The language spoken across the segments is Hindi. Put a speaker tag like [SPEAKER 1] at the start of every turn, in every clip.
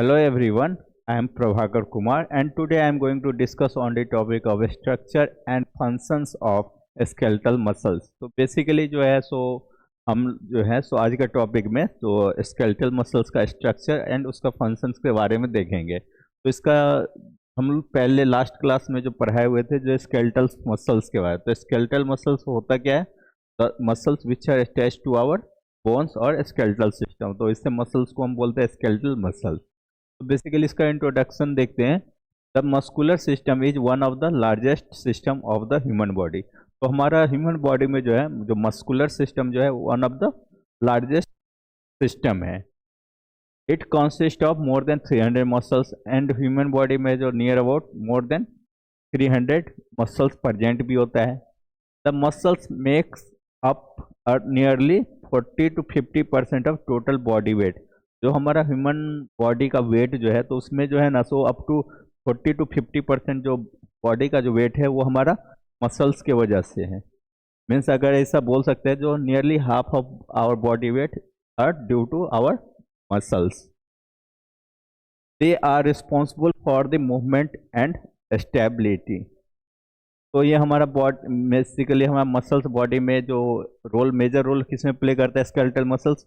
[SPEAKER 1] Hello everyone, I am Prabhakar Kumar and today I am going to discuss on the topic of structure and functions of skeletal muscles. तो बेसिकली जो है हम जो है आज का टॉपिक में skeletal muscles का स्ट्रक्चर एंड उसका फंक्शंस के बारे में देखेंगे। तो इसका हम लोग पहले लास्ट क्लास में जो पढ़ाए हुए थे जो स्केलेटल मसल्स के बारे में। तो स्केलेटल मसल्स होता क्या है? The muscles which are attached to our bones और स्केलेटल सिस्टम। तो इससे मसल्स को हम बोलते हैं स्केलेटल मसल्स। तो बेसिकली इसका इंट्रोडक्शन देखते हैं। The muscular system is one of the largest system of the human body. तो हमारा ह्यूमन बॉडी में जो है जो मस्कुलर सिस्टम जो है one of the largest system है। It consist of more than 300 muscles and human body में जो near about more than 300 muscles present भी होता है। The muscles makes up nearly 40 to 50% of total body weight. जो हमारा ह्यूमन बॉडी का वेट जो है तो उसमें जो है ना अप टू 40 to 50% जो बॉडी का जो वेट है वो हमारा मसल्स के वजह से है। मीन्स अगर ऐसा बोल सकते हैं जो nearly half of our body weight are due to our muscles. They are responsible for the movement and stability. तो ये हमारा बॉडी बेसिकली हमारा मसल्स बॉडी में जो मेजर रोल किसमें प्ले करता है? स्केलेटल मसल्स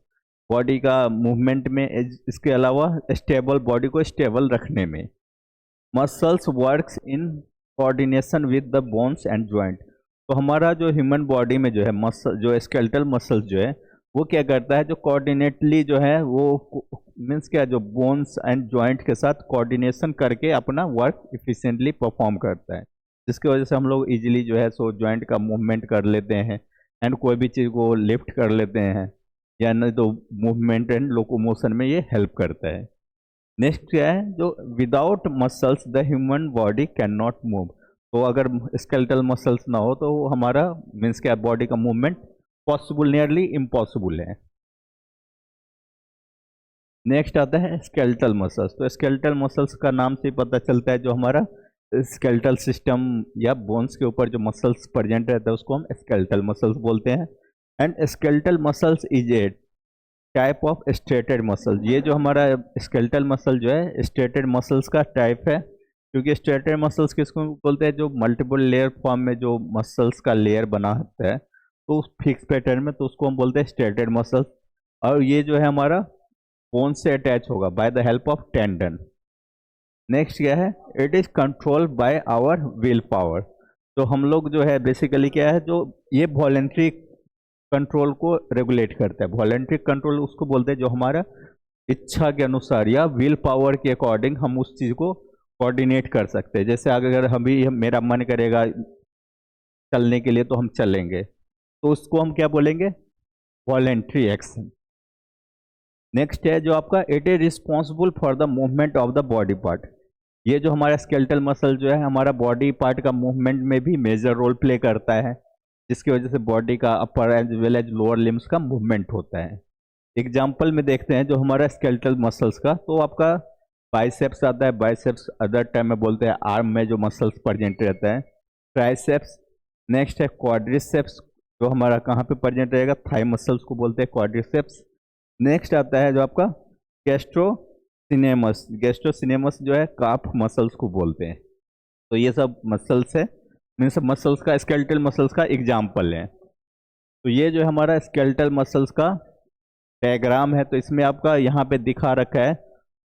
[SPEAKER 1] बॉडी का मूवमेंट में, इसके अलावा स्टेबल बॉडी को स्टेबल रखने में। Muscles works in coordination with the bones and joint. तो हमारा जो ह्यूमन बॉडी में जो है मसल जो स्केलेटल मसल्स जो है वो क्या करता है? जो कोऑर्डिनेटली जो है वो मीन्स क्या, जो बोन्स एंड जॉइंट के साथ कोऑर्डिनेशन करके अपना वर्क इफिशिएंटली परफॉर्म करता है, जिसकी वजह से हम लोग इजीली जो है जॉइंट का मूवमेंट कर लेते हैं एंड कोई भी चीज़ को लिफ्ट कर लेते हैं, या नहीं तो मूवमेंट एंड लोकोमोशन में ये हेल्प करता है। नेक्स्ट क्या है? जो without muscles the human body can not move. तो अगर स्केलेटल मसल्स ना हो तो हमारा मीन्स क्या, बॉडी का मूवमेंट पॉसिबल नियरली इम्पॉसिबल है। नेक्स्ट आता है स्केलेटल मसल्स। तो स्केलेटल मसल्स का नाम से पता चलता है जो हमारा स्केलेटल सिस्टम या बोन्स के ऊपर जो मसल्स प्रेजेंट रहता है उसको हम स्केलेटल मसल्स बोलते हैं। And skeletal muscles is a type of striated muscle. ये जो हमारा स्केलेटल मसल जो है स्ट्रेटेड मसल्स का टाइप है, क्योंकि स्ट्रेटेड मसल्स किसको बोलते हैं? जो मल्टीपल लेयर फॉर्म में जो मसल्स का लेयर बना होता है तो उस फिक्स पैटर्न में, तो उसको हम बोलते हैं स्ट्रेटेड मसल्स। और ये जो है हमारा बोन से अटैच होगा by the help of tendon. Next क्या है? It is control by our will power. तो हम लोग जो है बेसिकली क्या है, जो ये वॉलेंट्री कंट्रोल को रेगुलेट करता है। वॉलेंट्री कंट्रोल उसको बोलते हैं जो हमारा इच्छा के अनुसार या विल पावर के अकॉर्डिंग हम उस चीज़ को कोऑर्डिनेट कर सकते हैं। जैसे अगर मेरा मन करेगा चलने के लिए तो हम चलेंगे, तो उसको हम क्या बोलेंगे? Voluntary action. नेक्स्ट है जो आपका it is responsible for the movement of the body part. ये जो हमारा स्केलेटल मसल जो है हमारा बॉडी पार्ट का मूवमेंट में भी मेजर रोल प्ले करता है, जिसकी वजह से बॉडी का upper as well as lower limbs का मूवमेंट होता है। एग्जाम्पल में देखते हैं जो हमारा स्केलेटल मसल्स का, तो आपका बाइसेप्स आता है। बाइसेप्स अदर टाइम में बोलते हैं आर्म में जो मसल्स प्रेजेंट रहता है। ट्राइसेप्स। नेक्स्ट है क्वाड्रिसेप्स, जो हमारा कहाँ पे प्रेजेंट रहेगा? थाई मसल्स को बोलते हैं क्वाड्रिसेप्स। नेक्स्ट आता है जो आपका गैस्ट्रोसिनेमस। गैस्ट्रोसिनेमस जो है काफ मसल्स को बोलते हैं। तो ये सब मसल्स है, मीन्स मसल्स का स्केलेटल मसल्स का एग्जाम्पल है। तो ये जो हमारा स्केलेटल मसल्स का डायग्राम है, तो इसमें आपका यहाँ पे दिखा रखा है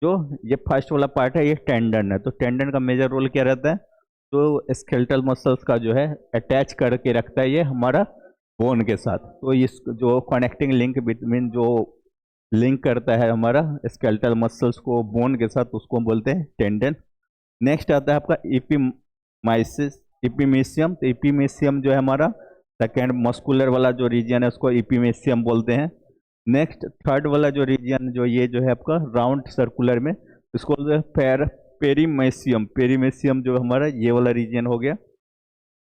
[SPEAKER 1] जो ये फर्स्ट वाला पार्ट है, ये टेंडन है। तो टेंडन का मेजर रोल क्या रहता है? तो स्केलेटल मसल्स का जो है अटैच करके रखता है ये हमारा बोन के साथ। तो इस जो कनेक्टिंग लिंक बिटवीन जो लिंक करता है हमारा स्केलेटल मसल्स को बोन के साथ, उसको बोलते हैं टेंडन। नेक्स्ट आता है आपका इपीमीसियम। तो इपीमीसियम जो है हमारा सेकेंड मस्कुलर वाला जो रीजन है उसको इपीमीसियम बोलते हैं। नेक्स्ट थर्ड वाला जो रीजन जो ये जो है आपका राउंड सर्कुलर में, इसको बोलते हैं पेरीमेसियम। पेरीमेसियम जो हमारा ये वाला रीजन हो गया।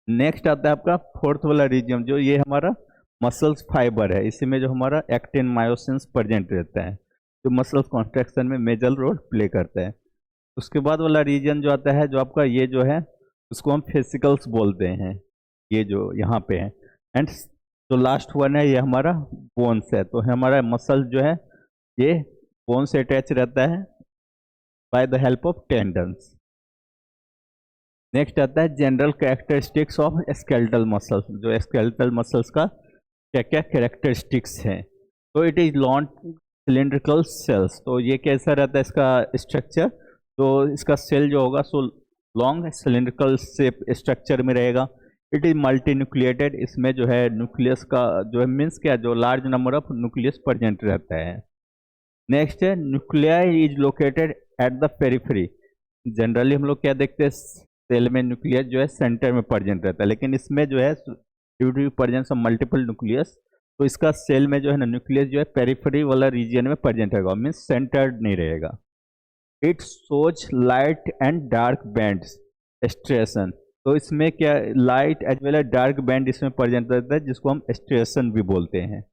[SPEAKER 1] नेक्स्ट आता है आपका फोर्थ वाला रीजन जो ये हमारा मसल्स फाइबर है, इसी में जो हमारा एक्टिन मायोसिन्स प्रेजेंट रहता है, जो मसल्स कॉन्ट्रैक्शन में मेजर रोल प्ले करता है। उसके बाद वाला रीजन जो आता है जो आपका ये जो है उसको हम फेसिकल्स बोलते हैं, ये जो यहाँ पे है। एंड जो लास्ट वन है ये हमारा बोन्स है। तो हमारा मसल जो है ये बोन से अटैच रहता है by the help of tendons. Next आता है general characteristics of skeletal muscles. जो स्केलेटल मसल्स का क्या क्या कैरेक्टरिस्टिक्स हैं। तो it is long cylindrical cells. तो ये कैसा रहता है इसका स्ट्रक्चर। तो इसका सेल जो होगा so long cylindrical shape structure में रहेगा। It is multi nucleated. इसमें जो है न्यूक्लियस का जो है मीन्स क्या, जो large number of nucleus present रहता है। नेक्स्ट है nuclei is located at the periphery. Generally हम लोग क्या देखते हैं, सेल में न्यूक्लियस जो है सेंटर में प्रेजेंट रहता है, लेकिन इसमें जो है due to presence of multiple nucleus, तो इसका सेल में जो है ना न्यूक्लियस जो है पेरिफेरी वाला रीजन में प्रेजेंट रहेगा, मीन्स सेंटर्ड नहीं रहेगा। It shows light and dark bands striation. तो इसमें क्या light as well as dark band इसमें प्रेजेंट रहता है, जिसको हम स्ट्रेशन भी बोलते हैं।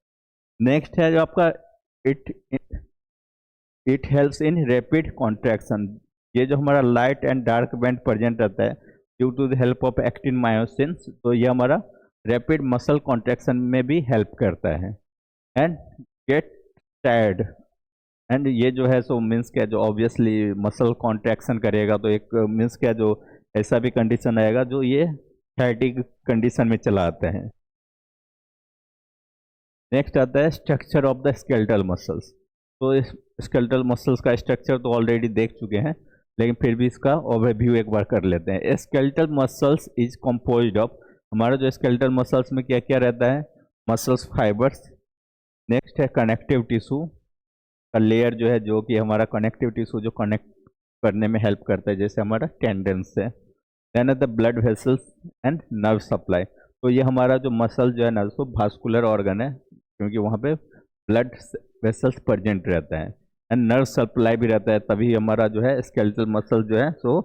[SPEAKER 1] नेक्स्ट है जो आपका it it helps in rapid contraction. ये जो हमारा light and dark band present रहता है due to the help of actin myosins, तो ये हमारा रैपिड मसल कॉन्ट्रैक्शन में भी हेल्प करता है। And get tired. एंड ये जो है सो मीन्स क्या, जो ऑब्वियसली मसल कॉन्ट्रैक्शन करेगा तो एक मीन्स क्या, जो ऐसा भी कंडीशन आएगा जो ये फैटिग कंडीशन में चला आता है। नेक्स्ट आता है structure of the skeletal muscles. तो इस स्केलेटल मसल्स का स्ट्रक्चर तो ऑलरेडी देख चुके हैं, लेकिन फिर भी इसका ओवरव्यू एक बार कर लेते हैं। Skeletal muscles is composed of, हमारा जो स्केलेटल मसल्स में क्या क्या रहता है, मसल्स फाइबर्स। नेक्स्ट है कनेक्टिव टिश्यू का लेयर जो है, जो कि हमारा कनेक्टिव टिश्यू जो कनेक्ट करने में हेल्प करता है, जैसे हमारा टेंडेंस है। देन है the blood vessels and nerve supply. तो ये हमारा जो मसल जो है ना, सो भास्कुलर ऑर्गन है, क्योंकि वहाँ पे ब्लड वेसल्स प्रेजेंट रहता है एंड नर्व सप्लाई भी रहता है, तभी हमारा जो है स्केलेटल मसल जो है सो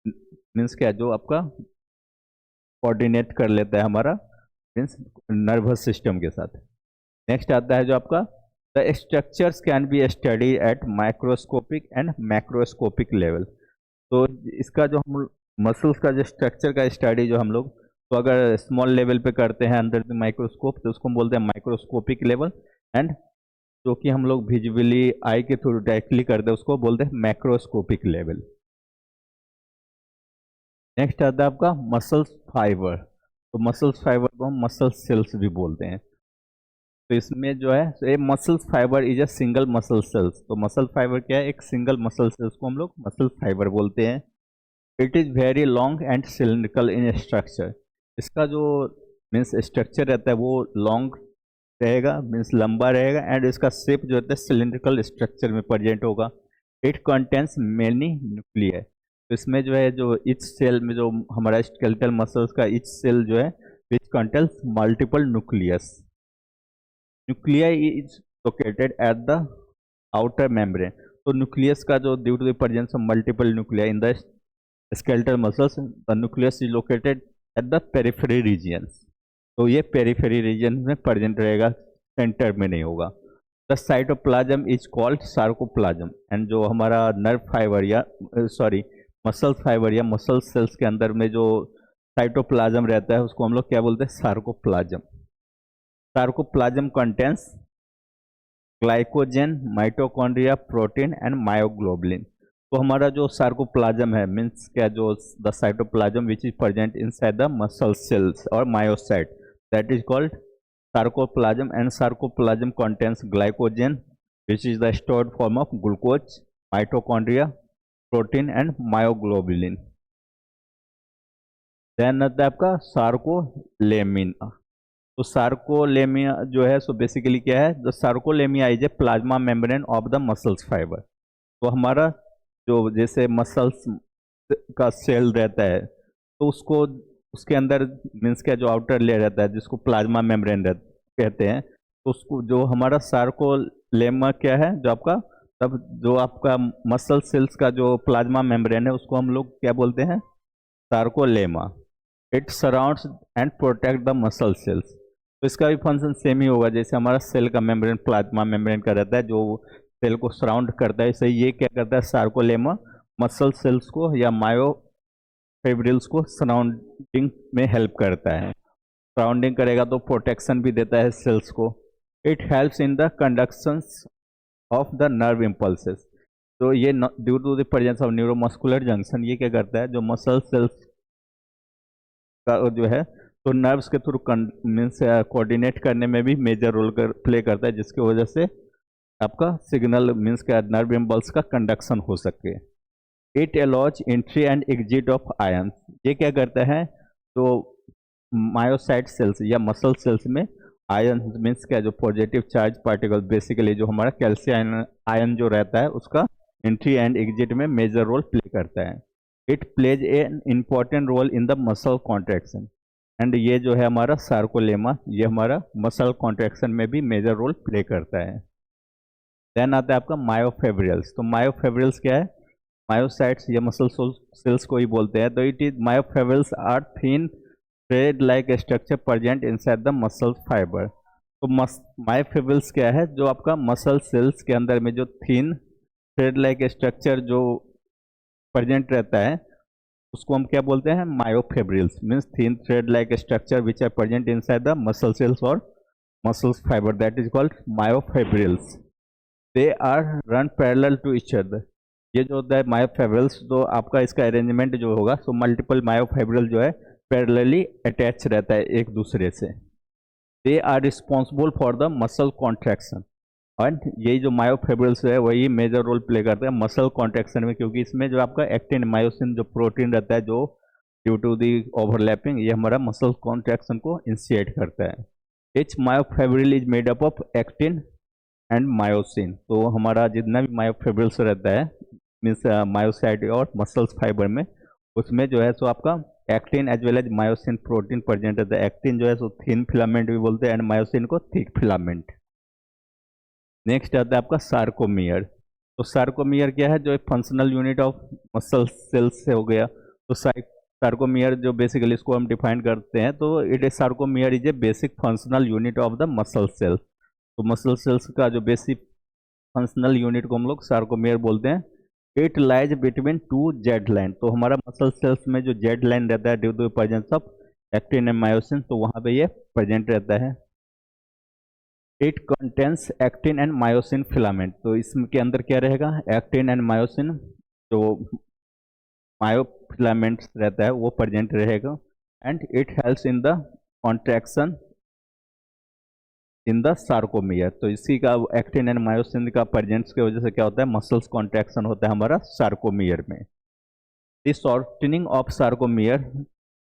[SPEAKER 1] मीन्स क्या, जो आपका कोऑर्डिनेट कर लेता है हमारा मीन्स नर्वस सिस्टम के साथ। नेक्स्ट आता है जो आपका the structures can be study eight microscopic and macroscopic level. तो इसका जो हम मसल्स का जो स्ट्रक्चर का स्टडी जो हम लोग, तो अगर स्मॉल लेवल पे करते हैं अंडर द माइक्रोस्कोप, तो उसको हम बोलते हैं माइक्रोस्कोपिक लेवल। एंड जो कि हम लोग विजुअली आई के थ्रू डायरेक्टली करते हैं, उसको बोलते हैं मैक्रोस्कोपिक लेवल। नेक्स्ट आता है आपका मसल्स फाइबर। तो मसल्स फाइबर को हम मसल सेल्स भी बोलते हैं। तो इसमें जो है ये muscles fibre is a single muscle cells. तो मसल फाइबर क्या है, एक सिंगल मसल सेल्स को हम लोग मसल फाइबर बोलते हैं। It is very long and cylindrical in structure. इसका जो मीन्स स्ट्रक्चर रहता है वो लॉन्ग रहेगा, मीन्स लंबा रहेगा, एंड इसका शेप जो होता है सिलिंड्रिकल स्ट्रक्चर में प्रेजेंट होगा। It contains many nuclear. तो इसमें जो है जो ईच सेल में जो हमारा स्केलेटल मसल्स का ईच सेल जो है which contains multiple nucleus. Nuclei is located at the outer membrane. तो न्यूक्लियस का जो due to the presence of multiple nuclei in the skeletal muscles, the nucleus is located at the periphery regions। तो ये पेरिफेरी रीजन में प्रेजेंट रहेगा, सेंटर में नहीं होगा। The cytoplasm is called sarcoplasm. And जो हमारा नर्व फाइबर या सॉरी मसल फाइबर या मसल सेल्स के अंदर में जो साइटोप्लाज्म रहता है, उसको हम लोग क्या बोलते हैं, sarcoplasm. Sarcoplasm contains glycogen, mitochondria, protein and myoglobulin. तो हमारा जो सार्कोप्लाज्म है मीन्स क्या, जो the cytoplasm which is present inside the muscle cells or myocyte, that is called sarcoplasm. And sarcoplasm contains glycogen which is the stored form of glucose, mitochondria, protein and myoglobulin. Then आता है आपका सार्कोलेमिना। तो सार्कोलेमिया जो है सो बेसिकली क्या है, the sarcolemma is a plasma membrane of the muscles fibre. तो हमारा जो जैसे मसल्स का सेल रहता है, तो उसको उसके अंदर मीन्स क्या, जो आउटर लेयर रहता है जिसको प्लाज्मा मेम्ब्रेन कहते हैं, तो उसको जो हमारा सार्कोलेमा क्या है, जो आपका तब जो आपका मसल सेल्स का जो प्लाज्मा मेम्ब्रेन है उसको हम लोग क्या बोलते हैं, sarcolemma. It surrounds and protect the muscle sales. तो इसका भी फंक्शन सेम ही होगा, जैसे हमारा सेल का मेम्ब्रेन प्लाज्मा मेम्ब्रेन का रहता है जो सेल को सराउंड करता है, सही ये क्या करता है, सार्कोलेमा मसल सेल्स को या मायोफिब्रिल्स को सराउंडिंग में हेल्प करता है। सराउंडिंग करेगा तो प्रोटेक्शन भी देता है सेल्स को। It helps in the conductions of the nerve impulses. तो ये due to the presence of neuromuscular junction ये क्या करता है, जो मसल सेल्स का जो है तो नर्व्स के थ्रू मीन्स कोऑर्डिनेट करने में भी मेजर रोल प्ले करता है, जिसकी वजह से आपका सिग्नल मीन्स क्या नर्व इम्पल्स का कंडक्शन हो सके। It allows entry and exit of ions, ये क्या करता है, तो मायोसाइट सेल्स या मसल सेल्स में आयन मीन्स क्या जो पॉजिटिव चार्ज पार्टिकल बेसिकली जो हमारा कैल्शियम आयन जो रहता है उसका एंट्री एंड एग्जिट में मेजर रोल प्ले करता है। It plays an important role in the muscle contraction and ये जो है हमारा सार्कोलेमा ये हमारा मसल कॉन्ट्रैक्शन में भी मेजर रोल प्ले करता है। देन आता है आपका मायोफेब्रिल्स, तो मायोफेब्रिल्स क्या है, मायोसाइट्स या मसल सेल्स को ही बोलते हैं। तो it is myofibrils are thin thread like structure present inside the muscle fibre. तो मायोफेब्रिल्स क्या है, जो आपका मसल सेल्स के अंदर में जो थिन थ्रेड लाइक स्ट्रक्चर जो प्रेजेंट रहता है उसको हम क्या बोलते हैं, myofibrils means thin thread like structure which are present inside the muscle cells or muscles fibre, that is called myofibrils. They are run parallel to each other, ये जो होता है मायोफेब्रिल्स, तो आपका इसका अरेंजमेंट जो होगा सो मल्टीपल मायोफेब्रिल जो है पैरेलली अटैच रहता है एक दूसरे से। They are responsible for the muscle contraction, और यही जो मायोफेब्रिल्स है वही मेजर रोल प्ले करता है मसल कॉन्ट्रैक्शन में, क्योंकि इसमें जो आपका एक्टिन मायोसिन जो प्रोटीन रहता है जो ड्यू टू दी ओवरलैपिंग ये हमारा मसल कॉन्ट्रैक्शन को इनिशिएट करता है। Each myofibril is made up of actin and myosin, तो हमारा जितना भी मायोफेब्रिल्स रहता है means myocyte or muscles fibre में उसमें जो है सो आपका actin as well as myosin protein present रहता है। एक्टिन जो है सो थिन फिलामेंट भी बोलते हैं एंड मायोसिन को थिक फिलामेंट। नेक्स्ट आता है आपका सार्कोमियर, तो सार्कोमियर क्या है, जो एक functional unit of muscle cells से हो गया। तो सार्कोमियर जो बेसिकली इसको हम डिफाइन करते हैं, तो it is sarcomere is a basic functional unit of the muscle cell, तो मसल सेल्स का जो बेसिक फंक्शनल यूनिट को हम लोग सार्कोमियर बोलते हैं। It lies between two Z line, तो हमारा मसल सेल्स में जो जेड लाइन रहता है due to presence of actin and myosin, तो वहाँ पे ये प्रेजेंट रहता है। It contains actin and myosin filament, तो इसके अंदर क्या रहेगा, एक्टिन एंड मायोसिन जो मायोफिलामेंट्स रहता है वो प्रेजेंट रहेगा। And it helps in the contraction in the sarcomere, तो इसी का एक्टिन एंड मायोसिन का प्रेजेंस की वजह से क्या होता है, मसल्स कॉन्ट्रैक्शन होता है हमारा सार्कोमियर में। The shortening of sarcomere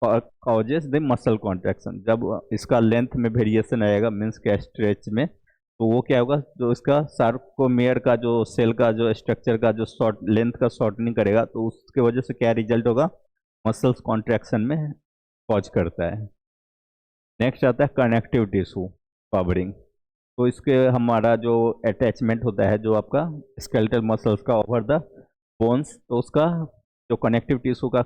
[SPEAKER 1] causes the muscle contraction, जब इसका लेंथ में वेरिएशन आएगा मीन्स क्या स्ट्रेच में, तो वो क्या होगा, जो इसका सार्कोमियर का जो सेल का जो स्ट्रक्चर का जो शॉर्ट लेंथ का शॉर्टनिंग करेगा तो उसके वजह से क्या रिजल्ट होगा, मसल्स कॉन्ट्रैक्शन में कॉज करता है। नेक्स्ट आता है कनेक्टिव टिश्यू कवरिंग, तो इसके हमारा जो अटैचमेंट होता है जो आपका स्केलेटल मसल्स का ओवर द बोन्स, तो उसका जो कनेक्टिव टिश्यू का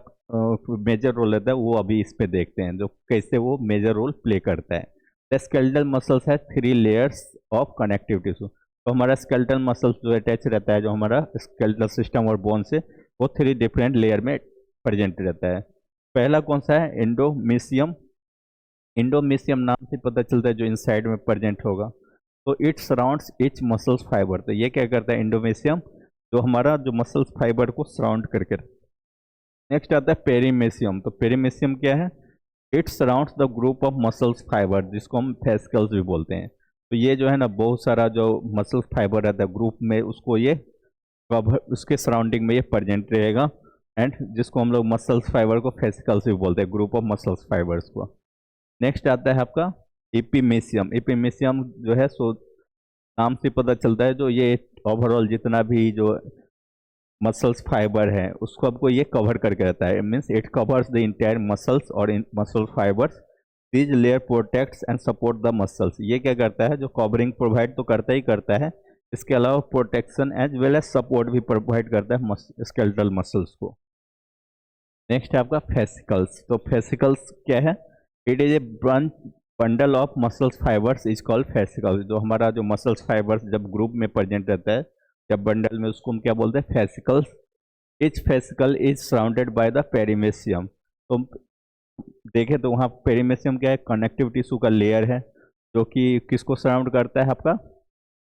[SPEAKER 1] मेजर रोल रहता है वो अभी इस पे देखते हैं जो कैसे वो मेजर रोल प्ले करता है। द स्केलेटल मसल्स है 3 लेयर्स ऑफ कनेक्टिव टिश्यू, तो हमारा स्केलेटल मसल्स जो अटैच रहता है जो हमारा स्केलेटल सिस्टम और बोन से वो 3 डिफरेंट लेयर में प्रेजेंट रहता है। पहला कौन सा है, एंडोमीशियम, इंडोमीशियम नाम से पता चलता है जो इनसाइड में प्रेजेंट होगा, तो it surrounds etch muscles fibre, तो ये क्या करता है इंडोमीशियम जो हमारा जो मसल्स फाइबर को सराउंड करके। नेक्स्ट आता है पेरीमेशियम, तो पेरीमेशियम क्या है, it surrounds the group of muscles fibre जिसको हम फेसिकल्स भी बोलते हैं, तो ये जो है ना बहुत सारा जो मसल्स फाइबर रहता है ग्रुप में उसको ये कवर उसके सराउंडिंग में ये प्रेजेंट रहेगा, एंड जिसको हम लोग मसल्स फाइबर को फेसिकल्स भी बोलते हैं, ग्रुप ऑफ मसल्स फाइबर्स को। नेक्स्ट आता है आपका इपिमेशियम, इपिमेशियम जो है सो नाम से पता चलता है जो ये ओवरऑल जितना भी जो मसल्स फाइबर है उसको आपको ये कवर करके रहता है, means it covers the entire muscles or in muscle fibres, this layer protects and support the muscles, ये क्या करता है जो कवरिंग प्रोवाइड तो करता ही करता है, इसके अलावा protection as well as support भी प्रोवाइड करता है स्केलेटल मसल्स को। नेक्स्ट है आपका फेसिकल्स, तो फेसिकल्स क्या है, it is a bundle of muscles fibres is called fascicles, जो हमारा जो मसल्स फाइबर्स जब ग्रुप में प्रेजेंट रहता है जब बंडल में उसको हम क्या बोलते हैं, fascicles. Each fascicle is surrounded by the perimysium, तो देखें तो वहाँ पेरीमेशियम क्या है, कनेक्टिव टिश्यू का लेयर है जो कि किसको सराउंड करता है, आपका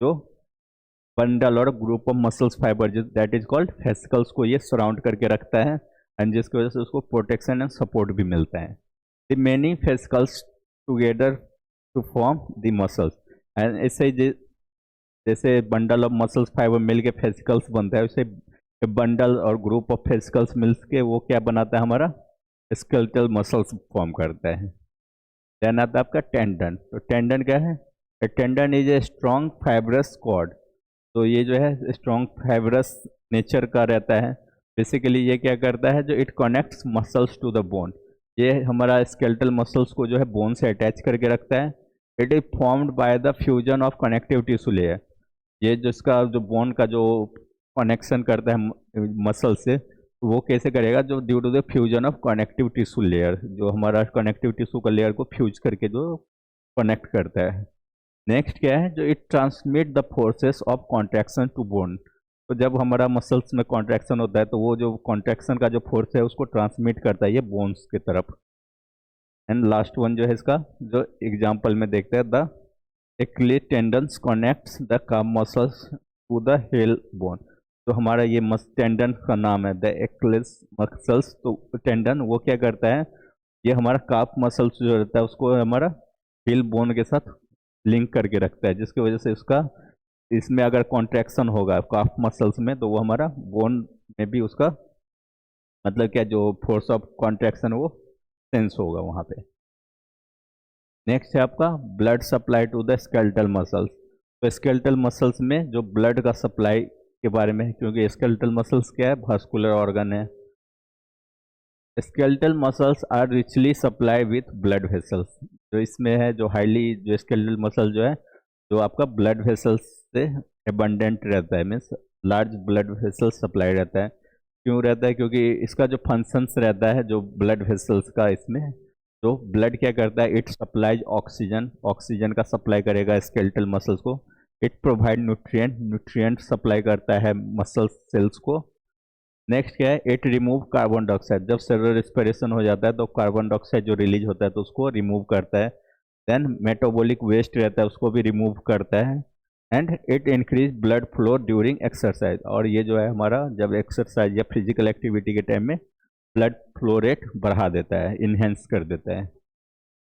[SPEAKER 1] जो बंडल और group of muscles fibre that is called fascicles को ये सराउंड करके रखता है एंड जिसकी वजह से उसको प्रोटेक्शन एंड सपोर्ट भी मिलता है। The many fascicles together to form the muscles and ऐसे जैसे बंडल ऑफ मसल्स फाइबर मिल के फेसिकल्स बनता है, वैसे बंडल और ग्रुप ऑफ फेसिकल्स मिल के वो क्या बनाता है, हमारा स्केलेटल मसल्स फॉर्म करता है। देन आता है आपका टेंडन। तो टेंडन क्या है? Tendon is a strong fibrous cord. तो ये जो है स्ट्रॉन्ग फाइब्रस नेचर का रहता है। बेसिकली ये क्या करता है, जो it connects muscles to the bone, ये हमारा स्केलेटल मसल्स को जो है बोन से अटैच करके रखता है। It is formed by the fusion of connective tissue layer. ये जिसका जो बोन का जो कनेक्शन करता है मसल से, वो कैसे करेगा, जो due to the fusion of connective tissue layer, जो हमारा कनेक्टिव टिश्यू का लेयर को फ्यूज करके जो कनेक्ट करता है। नेक्स्ट क्या है, जो it transmit the forces of contraction to bone. तो जब हमारा मसल्स में कॉन्ट्रैक्शन होता है तो वो जो कॉन्ट्रैक्शन का जो फोर्स है उसको ट्रांसमिट करता है ये बोन्स की तरफ। एंड लास्ट वन जो है इसका जो एग्जाम्पल में देखते हैं, the Achilles tendons connects the calf muscles to the heel bone. तो हमारा ये टेंडन का नाम है द एक्लिस मसल्स। तो टेंडन वो क्या करता है, ये हमारा काफ मसल्स जो रहता है उसको हमारा हिल बोन के साथ लिंक करके रखता है, जिसकी वजह से उसका इसमें अगर कॉन्ट्रैक्शन होगा काफ मसल्स में तो वो हमारा बोन में भी उसका मतलब क्या जो फोर्स ऑफ कॉन्ट्रैक्शन वो सेंस होगा वहाँ पे। नेक्स्ट है आपका blood supply to the skeletal muscles. तो स्केलेटल मसल्स में जो ब्लड का सप्लाई के बारे में है, क्योंकि स्केलेटल मसल्स क्या है, भास्कुलर ऑर्गन है। Skeletal muscles are richly supply with blood vessels. जो इसमें है जो हाईली जो स्केलेटल मसल जो है जो आपका ब्लड वेसल्स से एबंडेंट रहता है, means large blood vessels supply रहता है। क्यों रहता है, क्योंकि इसका जो फंक्शंस रहता है जो ब्लड वेसल्स का, इसमें जो ब्लड क्या करता है, इट सप्लाइज ऑक्सीजन, ऑक्सीजन का सप्लाई करेगा स्केलेटल मसल्स को। It provide nutrient, nutrient supply करता है मसल सेल्स को। नेक्स्ट क्या है, इट रिमूव कार्बन डाइऑक्साइड। जब सेलुलर रेस्पिरेशन हो जाता है तो कार्बन डाइऑक्साइड जो रिलीज होता है तो उसको रिमूव करता है। देन मेटाबॉलिक वेस्ट रहता है उसको भी रिमूव करता है। And it increase blood flow during exercise. और ये जो है हमारा जब एक्सरसाइज या फिजिकल एक्टिविटी के टाइम में ब्लड फ्लो रेट बढ़ा देता है, इन्हेंस कर देता है।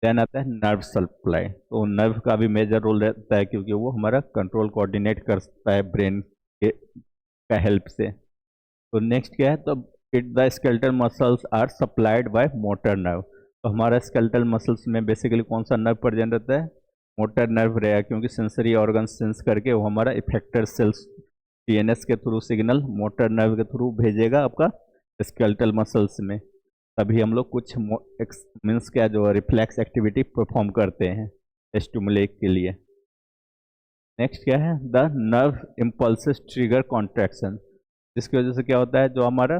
[SPEAKER 1] देन आता है नर्व सप्लाई। तो नर्व का भी मेजर रोल रहता है क्योंकि वो हमारा कंट्रोल कोऑर्डिनेट करता है ब्रेन के का हेल्प से। तो नेक्स्ट क्या है, तो it the skeletal muscles are supplied by motor nerve. तो हमारा स्केलेटल मसल्स में बेसिकली कौन सा नर्व प्रेजेंट रहता है, मोटर नर्व रहेगा, क्योंकि सेंसरी ऑर्गन सेंस करके वो हमारा इफेक्टर सेल्स सीएनएस के थ्रू सिग्नल मोटर नर्व के थ्रू भेजेगा आपका स्केलेटल मसल्स में। तभी हम लोग कुछ मीन्स क्या जो रिफ्लेक्स एक्टिविटी परफॉर्म करते हैं स्टिमुलेट के लिए। नेक्स्ट क्या है, the nerve impulses trigger contraction. जिसकी वजह से क्या होता है, जो हमारा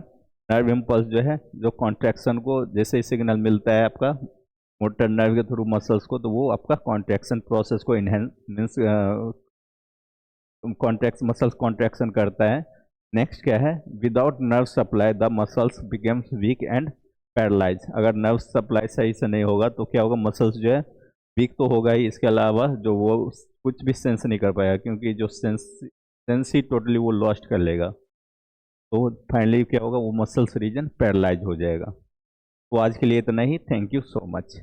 [SPEAKER 1] नर्व इम्पल्स जो है जो कॉन्ट्रैक्शन को जैसे ही सिग्नल मिलता है आपका मोटर नर्व के थ्रू मसल्स को, तो वो आपका कॉन्ट्रैक्शन प्रोसेस को enhance means contract muscles contraction करता है। नेक्स्ट क्या है, without nerve supply the muscles becomes week and paralyse. अगर नर्व सप्लाई सही से नहीं होगा तो क्या होगा, मसल्स जो है वीक तो होगा ही, इसके अलावा जो वो कुछ भी सेंस नहीं कर पाएगा, क्योंकि जो सेंस ही टोटली वो लॉस्ट कर लेगा। तो फाइनली क्या होगा, वो मसल्स रीजन पैरालाइज हो जाएगा। तो आज के लिए इतना ही। Thank you so much.